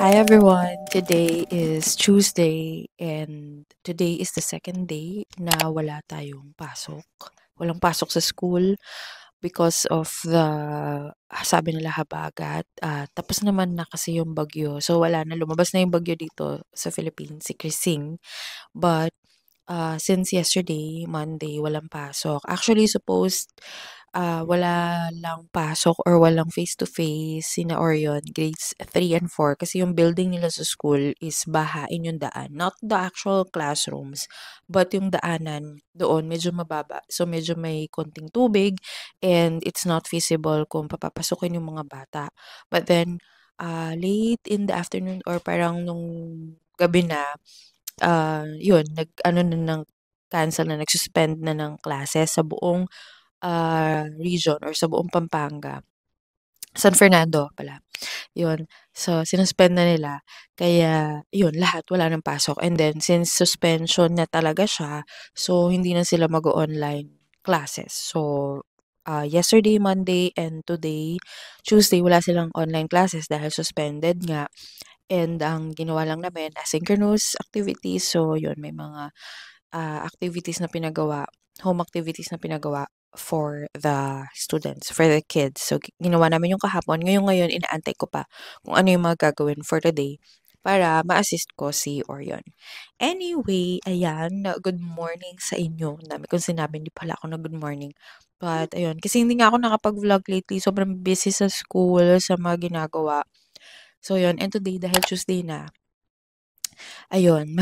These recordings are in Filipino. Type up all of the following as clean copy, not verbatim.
Hi everyone! Today is Tuesday and today is the second day na wala tayong pasok. Walang pasok sa school because of the, sabi nila habagat. Tapos naman na kasi yung bagyo. So wala na, lumabas na yung bagyo dito sa Philippines, si Krising. But since yesterday, Monday, walang pasok. Actually, wala lang pasok or walang face-to-face sina Orion, grades 3 and 4 kasi yung building nila sa school is bahain yung daan. Not the actual classrooms, but yung daanan doon medyo mababa. So medyo may konting tubig and it's not feasible kung papapasukin yung mga bata. But then, late in the afternoon or parang nung gabi na, yun, nag-ano na ng cancel na, nag-suspend na ng classes sa buong region or sa buong Pampanga. San Fernando pala, yun. So, sinuspend na nila kaya yun, lahat wala ng pasok and then since suspension na talaga siya, so hindi na sila mag-o-online classes. So, yesterday, Monday, and today, Tuesday, wala silang online classes dahil suspended nga and ang ginawa lang namin asynchronous activities. So, yun may mga activities na pinagawa, home activities na pinagawa for the students, for the kids. So, ginawa namin yung kahapon. Ngayon, inaantay ko pa kung ano yung mga gagawin for today para ma-assist ko si Orion. Anyway, ayan, good morning sa inyo. Ang dami kong sinabi, hindi pala ako na good morning. But, ayun, kasi hindi nga ako nakapag-vlog lately. Sobrang busy sa school, sa mga ginagawa. So, yun. And today, dahil Tuesday na, ayun,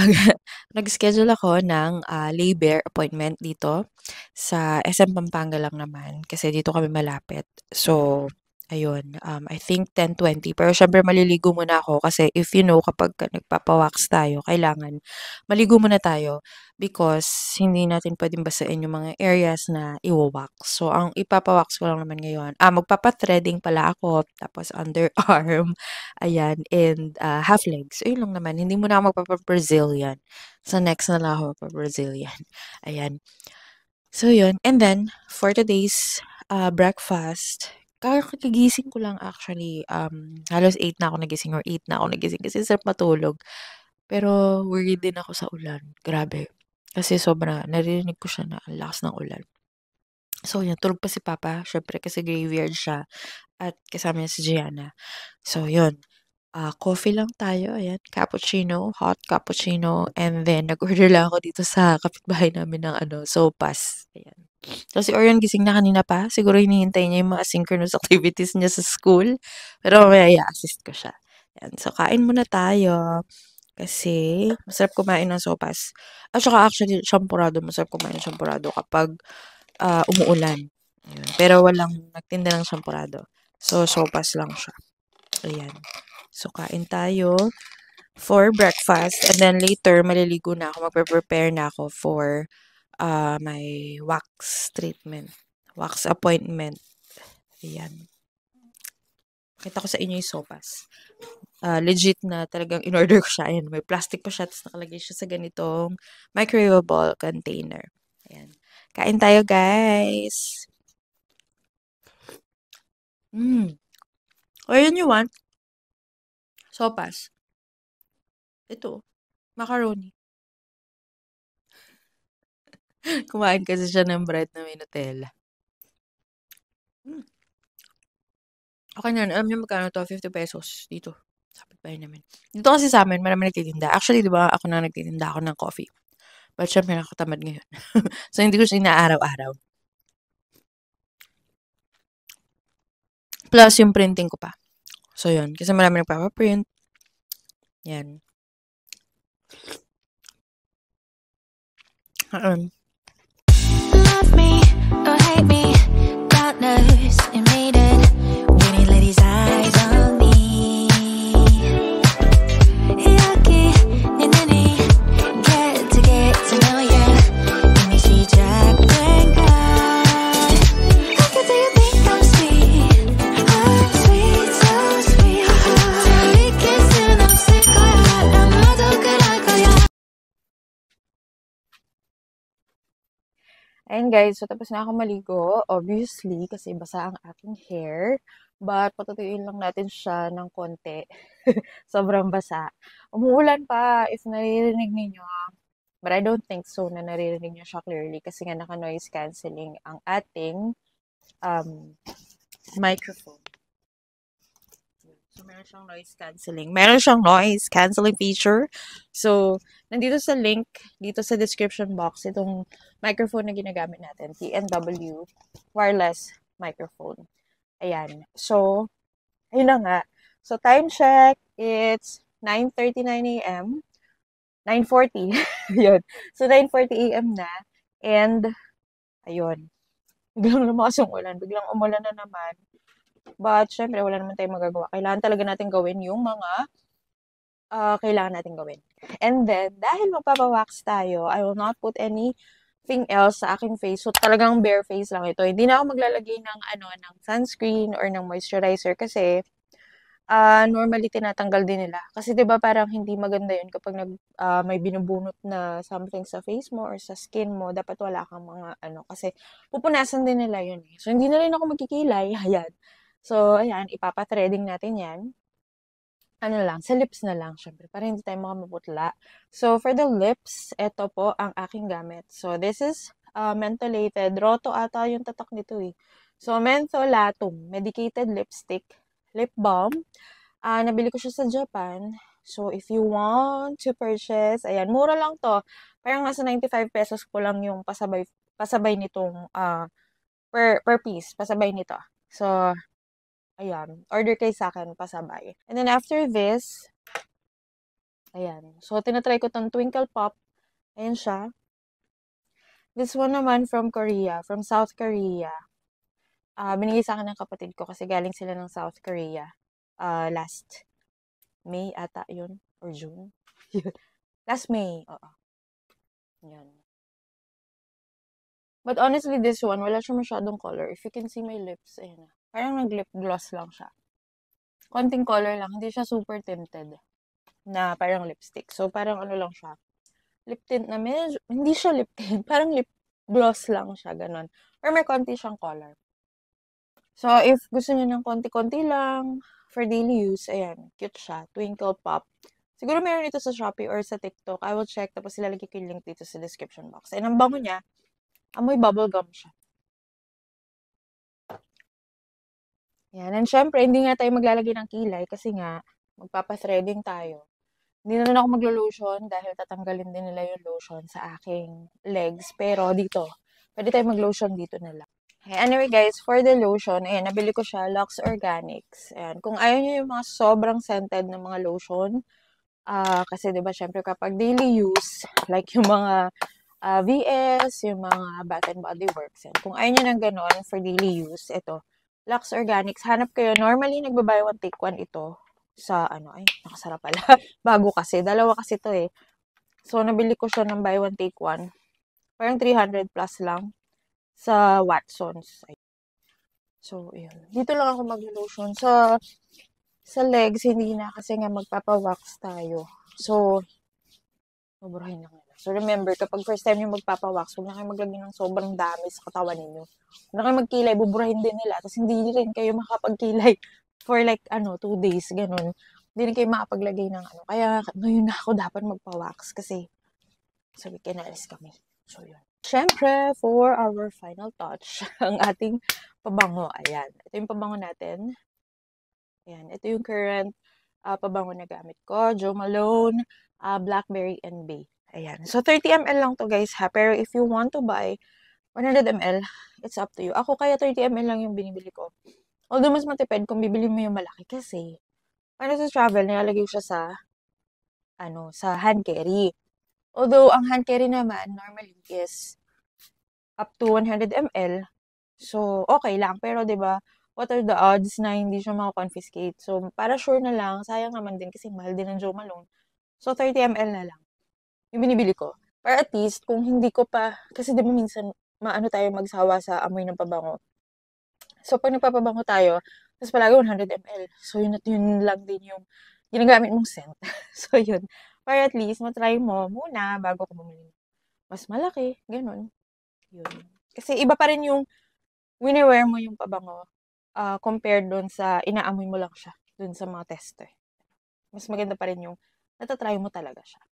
nag-schedule ako ng, labor appointment dito sa SM Pampanga lang naman kasi dito kami malapit. So, ayun, I think 10:20 pero siyempre maliligo muna ako kasi if you know kapagka nagpapa-wax tayo kailangan maligo muna tayo because hindi natin puwedeng basain yung mga areas na iwa-wax. So, ang ipapa-wax ko lang naman ngayon magpapa-threading pala ako tapos underarm, ayan, and, half legs. Ayun lang naman, hindi muna ako magpapa-Brazilian. Sa next na lang ako magpa-Brazilian, ayan. So yun, and then for today's, breakfast, kakagising ko lang actually, halos 8 na ako nagising or 8 na ako nagising kasi sarap matulog. Pero worried din ako sa ulan, grabe. Kasi sobra naririnig ko siya na ang lakas ng ulan. So yun, tulog pa si papa siyempre kasi graveyard siya at kasama niya si Gianna. So yun, coffee lang tayo, ayan, cappuccino, hot cappuccino, and then nag-order lang ako dito sa kapitbahay namin ng ano, sopas, ayan. So, si Orion gising na kanina pa, siguro hinihintay niya yung mga asynchronous activities niya sa school, pero mamaya i-a-assist ko siya. Ayan, so kain muna tayo kasi masarap kumain ng sopas. At saka actually champurado, masarap kumain ng champurado kapag, umuulan, ayun. Pero walang nagtinda ng champurado, so sopas lang siya, ayan. So, kain tayo for breakfast and then later maliligo na ako, magpe-prepare na ako for, my wax treatment, wax appointment, ayan. Pakita ko sa inyo yung sopas. Legit na talagang in-order ko siya, ayan, may plastic pa siya tapos nakalagay siya sa ganitong microwavable container, ayan. Kain tayo guys! Orion, you want? Sopas. Ito, macaroni. Kumain kasi siya ng bread na may Nutella. Hmm. Okay na yun. Alam niyo magkano 'to? ₱50 dito sa kapitbahay namin. Dito kasi sa'min maraming nagtitinda. Actually, 'di ba ako na nagtitinda ako ng coffee. But siyempre nakakatamad ngayon. So, hindi ko siya inaaraw-araw. Plus yung printing ko pa. So, yun. Kasi maraming nagpapa-print. Yan. Love me or hate me, God knows you made it. When he let his eyes on me, yucky, ninny, get to know ya. Let me see Jack and God. Look at do you think I'm sweet? I'm sweet, so sweet. We kissing, I'm sick of ya. 나도 그럴 거야. Ayan guys, so tapos na ako maligo, obviously, kasi basa ang aking hair. But patutuyuin lang natin siya ng konti. Sobrang basa. Umuulan pa if naririnig ninyo. But I don't think so na naririnig nyo siya clearly kasi nga naka-noise cancelling ang ating microphone. So, meron siyang noise cancelling. Meron siyang noise cancelling feature. So, nandito sa link, dito sa description box, itong microphone na ginagamit natin, TNW wireless microphone. Ayan. So, ayun na nga. So, time check, it's 9:39 a.m. 9:40. Yun. So, 9:40 a.m. na. And, ayun. Biglang lumakas yung ulan. Biglang umulan na naman. But, syempre, wala naman tayong magagawa. Kailangan talaga natin gawin yung mga kailangan natin gawin. And then, dahil magpapawax tayo, I will not put anything else sa aking face. So, talagang bare face lang ito. Hindi na ako maglalagay ng, ng sunscreen or ng moisturizer kasi normally tinatanggal din nila. Kasi 'di ba parang hindi maganda 'yun kapag may binubunot na something sa face mo or sa skin mo, dapat wala kang mga kasi pupunasan din nila 'yun eh. So hindi na rin ako magkikilay, ayan. So ayan, ipapa-threading natin 'yan. Ano lang, sa lips na lang syempre para hindi tayo makamaputla. So for the lips, ito po ang aking gamit. So this is mentholated. Roto ata yung tatak nito eh. So mentholatum, medicated lipstick, lip balm. Nabili ko siya sa Japan. So, if you want to purchase, ayan, mura lang to. Parang nasa 95 pesos po lang yung pasabay nitong, per piece, pasabay nito. So, ayan, order kayo sa akin, pasabay. And then, after this, ayan. So, tinatry ko tong Twinkle Pop. Ayan siya. This one naman from Korea, from South Korea. Binigay sa akin ng kapatid ko kasi galing sila ng South Korea. Last May ata yun, or June. Last May, oo. Yan. But honestly, this one, wala siya masyadong color. If you can see my lips, ayan na. Parang nag-lip gloss lang siya. Konting color lang, hindi siya super tinted na parang lipstick. So, parang ano lang siya. Lip tint na medyo, hindi siya lip tint, parang lip gloss lang siya, ganun. Or may konti siyang color. So, if gusto niyo ng konti-konti lang, for daily use, ayan, cute siya. Twinkle Pop. Siguro meron ito sa Shopee or sa TikTok. I will check, tapos ilalagay ko yung link dito sa description box. And ang bango niya, amoy bubblegum siya. Yan. And syempre, hindi nga tayo maglalagay ng kilay kasi nga, magpapathreading tayo. Hindi na rin ako maglo-lotion dahil tatanggalin din nila yung lotion sa aking legs. Pero dito, pwede tayo mag-lotion dito na lang. Okay, anyway guys, for the lotion, ayan, nabili ko siya, Lux Organics. Ayan, kung ayaw nyo yung mga sobrang scented na mga lotion, kasi diba, syempre kapag daily use, like yung mga VS, yung mga Bath and Body Works, yan. Kung ayaw nyo ng ganon for daily use, ito, Lux Organics, hanap kayo, normally nagbabuy one take one ito sa, ay, nakasarap pala, bago kasi, dalawa kasi to eh. So, nabili ko siya ng buy one take one, parang 300 plus lang, sa Watsons. So, yun. Dito lang ako mag-lotion. Sa legs, hindi na kasi nga magpapawax tayo. So, sobrahin lang. So, remember, kapag first time yung magpapawax, huwag na kayo maglagay ng sobrang dami sa katawan ninyo. Huwag na kayo magkilay, buburahin din nila. Tapos, hindi rin kayo makapagkilay for like, 2 days, ganun. Hindi rin kayo makapaglagay ng Kaya, ngayon na ako dapat magpawax kasi sa weekend alis kami. So, yun. Siyempre, for our final touch, ang ating pabango. Ayan. Ito yung pabango natin. Ayan. Ito yung current pabango na gamit ko. Jo Malone, Blackberry and Bay. Ayan. So, 30 ml lang to guys ha. Pero if you want to buy 100 ml, it's up to you. Ako kaya 30 ml lang yung binibili ko. Although mas matipid kung bibili mo yung malaki kasi para sa travel, nilalagay siya sa hand carry. Although, ang hand carry naman, normally is up to 100 ml. So, okay lang. Pero, di ba, what are the odds na hindi siya makakonfiscate? So, para sure na lang, sayang naman din kasi mahal din ng Jo Malone. So, 30 ml na lang. Yung binibili ko. Para at least, kung hindi ko pa, kasi di ba minsan, tayo magsawa sa amoy ng pabango. So, pag nagpapabango tayo, tapos palagi 100 ml. So, yun lang din yung ginagamit mong scent. So, yun. Para at least, matry mo muna bago ka bumili. Mas malaki, ganun. Yun. Kasi iba pa rin yung wini-wear mo yung pabango compared doon sa inaamoy mo lang siya doon sa mga tester. Mas maganda pa rin yung natatry mo talaga siya.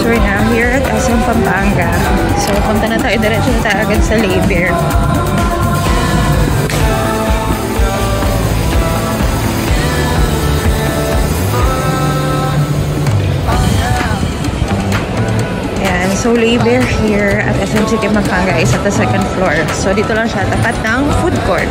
We're now here at SM Pampanga. So, punta na tayo. Diretso na tayo agad sa Labir. Ayan. So, Labir here at SM City Pampanga is at the second floor. So, dito lang siya. Tapat ng food court.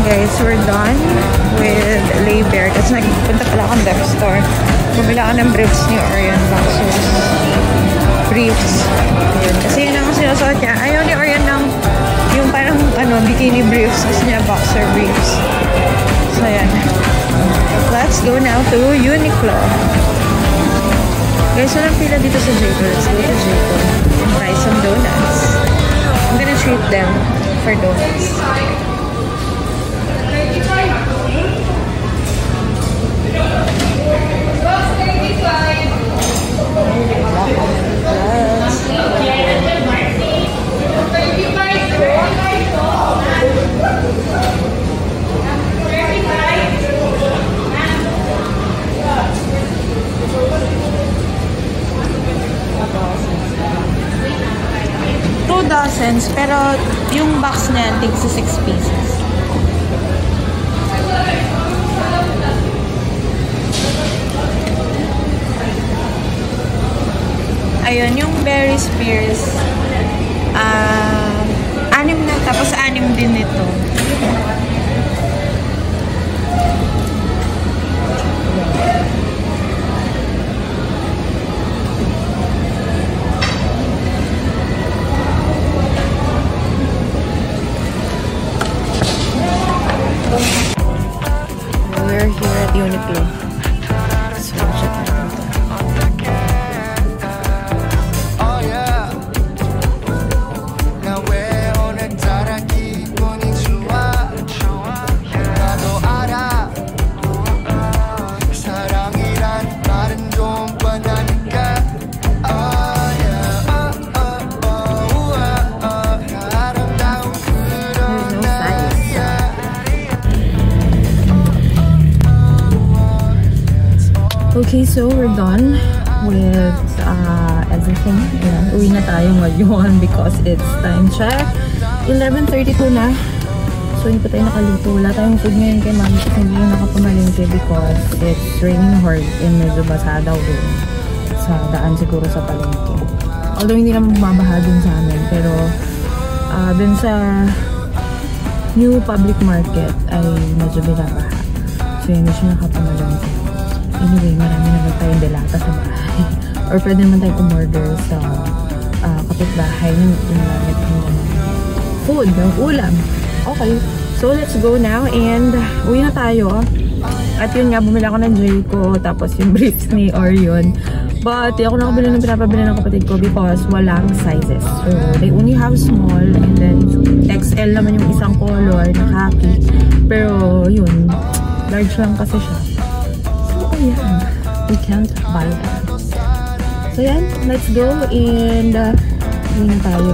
Guys, we're done with Labir. Kasi nagpunta pala akong deaf store. Bumila ako ng briefs ni Orion boxers. Briefs. Yun. Kasi yun ang sinusuot niya. Ayaw ni Orion ng yung parang bikini briefs. Gusto niya boxer briefs. So yan. Let's go now to Uniqlo. Guys, walang pila dito sa J2. Let's go to J2 and try some donuts. I'm gonna treat them for donuts. $2, pero yung box niya tigsa 6 pieces. Ayun, yung Berry Spears, 6 na, tapos 6 din ito. We're here at Uniqlo. So, check natin ito. Okay, so we're done with everything. Ayan, uwi na tayo ngayon because it's time check. 11:32 na. So, hindi pa tayo nakaluto. Wala tayong food ngayon kay mami kasi hindi na nakapamalingke because it's raining hard and medyo basa daw dun sa daan siguro sa palengke. Although hindi naman bumabaha dun sa amin, pero dun sa new public market ay medyo binabaha. So, hindi siya nakapamalingke. Anyway, marami na tayong delata sa bahay. Or pwede naman tayong umorder sa kapitbahay ng food, ng ulam. Okay. So, let's go now and uwi na tayo. At yun nga, bumili ako ng Jayco, tapos yung briefs ni Orion. But, di ako nakabili ng pinapabili ng kapatid ko because walang sizes. So, they only have small and then XL naman yung isang color na khaki. Pero, yun, large lang kasi siya. So, ayan. We can't buy that. So, yan. Let's go and uwi na tayo.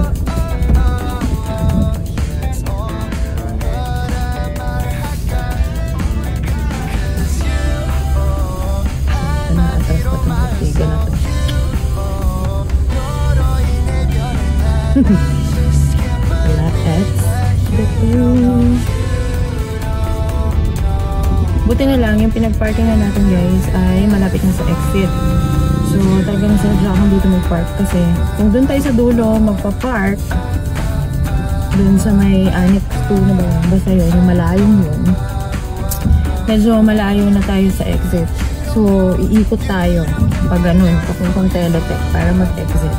Buti na lang yung pinag-parkingan natin guys ay malapit na sa exit. So talagang sadya akong dito mag-park kasi kung doon tayo sa dulo magpa-park doon sa may Annex 2 na ba yun? Basta yun, yung malayong yun. Medyo malayo na tayo sa exit. So iikot tayo pag ganun, papuntang Teletech para mag-exit.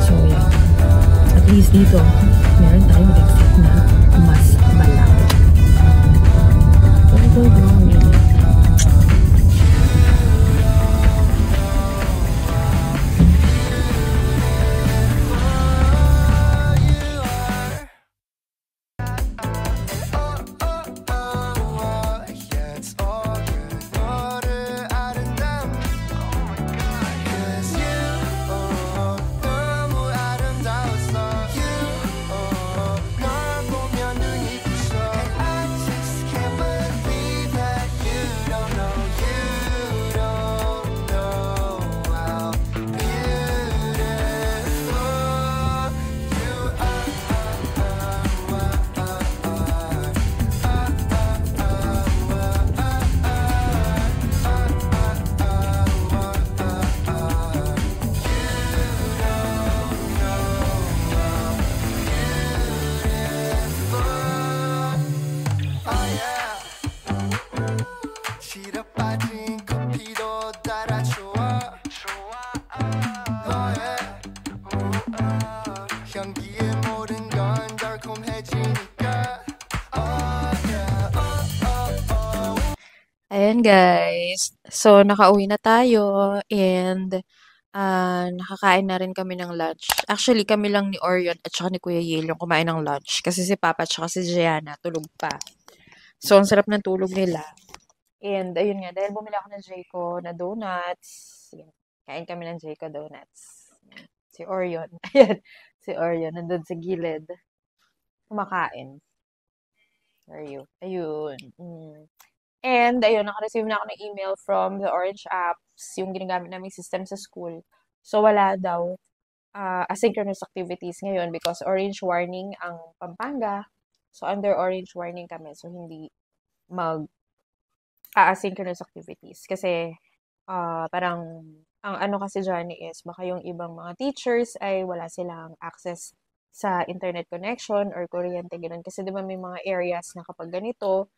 So yeah. At least dito, meron tayong exit na mas malapit. Go. Ayan guys. So, nakauwi na tayo and nakakain na rin kami ng lunch. Actually, kami lang ni Orion at saka ni Kuya Yale yung kumain ng lunch kasi si Papa at saka si Gianna tulog pa. So, ang sarap ng tulog nila. And ayun nga, dahil bumili ako ng Jayco na donuts. Yan. Kain kami ng Jayco donuts. Yan. Si Orion. Ayan. Si Orion. Nandun sa gilid. Kumakain. Where are you? Ayun. And ayun, naka-receive na ako ng email from the Orange apps, yung ginagamit naming system sa school. So, wala daw asynchronous activities ngayon because orange warning ang Pampanga. So, under orange warning kami. So, hindi asynchronous activities. Kasi, parang, ang ano kasi dyan is, baka yung ibang mga teachers ay wala silang access sa internet connection or kuryente, ganun. Kasi, di ba may mga areas na kapag ganito,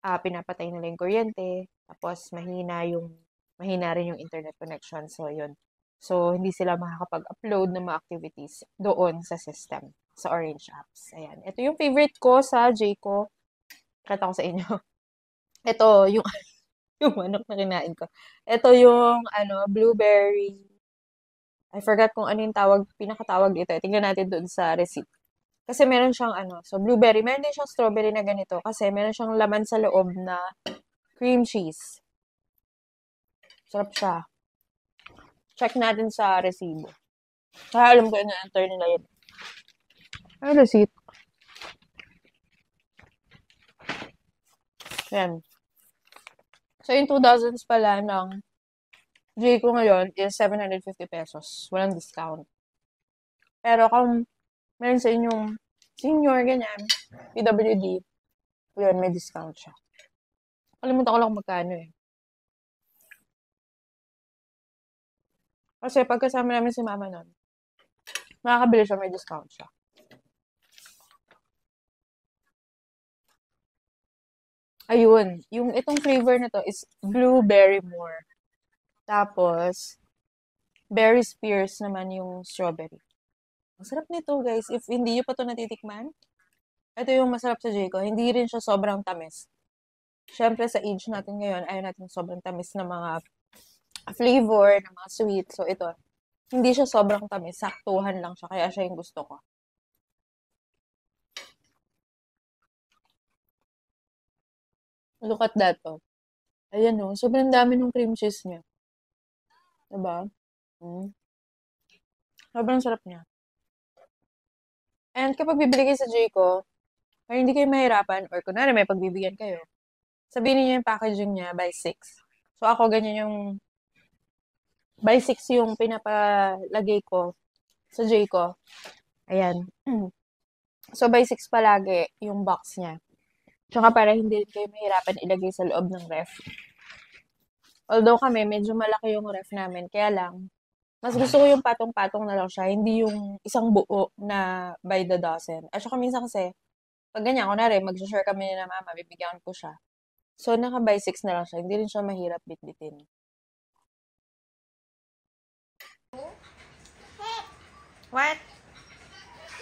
pinapatay nila yung kuryente, tapos mahina rin yung internet connection. So, yun. So, hindi sila makakapag-upload ng mga activities doon sa system, sa Orange apps. Ayan. Ito yung favorite ko sa Jayco. Kata ko sa inyo. Ito, yung, yung manok na kinain ko. Ito yung, blueberry. I forgot kung ano yung pinakatawag dito. Tingnan natin doon sa receipt. Kasi meron siyang so blueberry. Meron din siyang strawberry na ganito. Kasi meron siyang laman sa loob na cream cheese. Sarap siya. Check natin sa resibo. Kaya alam ko na-enter nila yun. Ay, receipt. Yan. So, yung 2,000s pala ng Jayco ngayon is 750 pesos. Walang discount. Pero kung meron sa inyong senior, ganyan, PWD, yun, may discount siya. Kalimutan ko lang magkano eh. Kasi pagkasama namin si mama nun, makakabili siya, may discount siya. Ayun, yung itong flavor na to is blueberry more. Tapos, Berry Spears naman yung strawberry. Ang sarap nito, guys. If hindi nyo pa ito natitikman, ito yung masarap sa Jayco. Hindi rin siya sobrang tamis. Siyempre, sa age natin ngayon, ayaw natin sobrang tamis na mga flavor, na mga sweet. So, ito, hindi siya sobrang tamis. Saktuhan lang siya. Kaya siya yung gusto ko. Look at that, oh. Ayan, oh. Sobrang dami ng cream cheese niya. Diba? Sobrang sarap niya. And kapag bibili kayo sa Jayco, kaya hindi kayo mahirapan, or kunwari may pagbibigyan kayo, sabihin niyo yung packaging niya by 6. So, ako ganyan yung by 6 yung pinapalagay ko sa Jayco. Ayan. So, by 6 palagi yung box niya. Tsaka para hindi kayo mahirapan ilagay sa loob ng ref. Although kami, medyo malaki yung ref namin. Kaya lang, mas gusto ko yung patong-patong na lang siya. Hindi yung isang buo na by the dozen. At saka minsan kasi, pag ganyan, kunwari, mag-share kami na mama, bibigyan ko siya. So, naka by 6 na lang siya. Hindi rin siya mahirap bitbitin. What?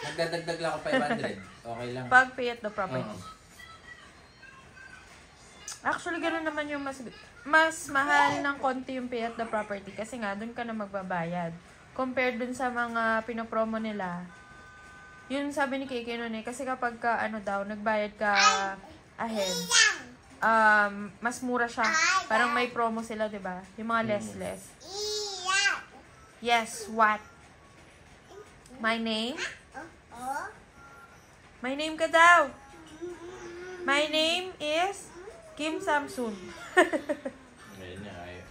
Nagdadagdag lang ako 500. Okay lang. Pag pay at the property. Oo. Actually, gano'n naman yung mas mahal ng konti yung pay at the property kasi nga, dun ka na magbabayad. Compared dun sa mga pinopromo nila, yun sabi ni Kiki noon eh, kasi kapag ka, nagbayad ka ahead, mas mura siya. Parang may promo sila, diba? Yung mga less. Yes, what? My name? My name ka daw. My name is Kim Samsun. Ngayon niya kayo.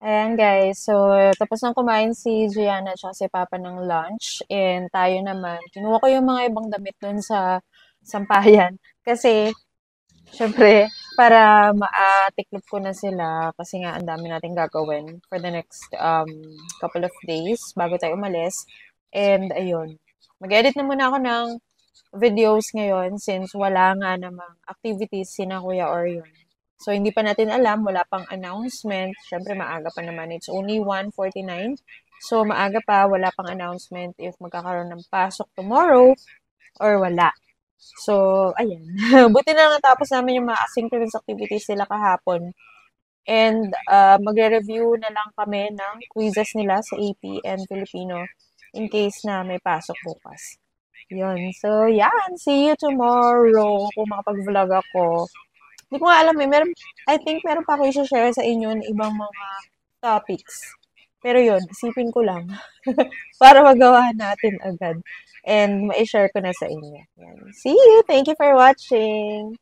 Ayan guys, so tapos nang kumain si Gianna at si Papa ng lunch and tayo naman, kinuha ko yung mga ibang damit dun sa sampayan kasi syempre para ma-tiklop ko na sila kasi nga ang dami nating gagawin for the next couple of days bago tayo umalis. And ayun, mag-edit na muna ako ng videos ngayon since wala nga namang activities sina Kuya Orion. So, hindi pa natin alam, wala pang announcement. Siyempre, maaga pa naman. It's only 1:49. So, maaga pa, wala pang announcement if magkakaroon ng pasok tomorrow or wala. So, ayan. Buti na natapos namin yung mga asynchronous activities nila kahapon. And, magre-review na lang kami ng quizzes nila sa AP and Filipino in case na may pasok bukas. Yun. So, yan. See you tomorrow kung makapag-vlog ako. Hindi ko nga alam eh. I think meron pa ako i-share sa inyo ng ibang mga topics. Pero yun, isipin ko lang. Para magawa natin agad. And ma-share ko na sa inyo. Yan. See you! Thank you for watching!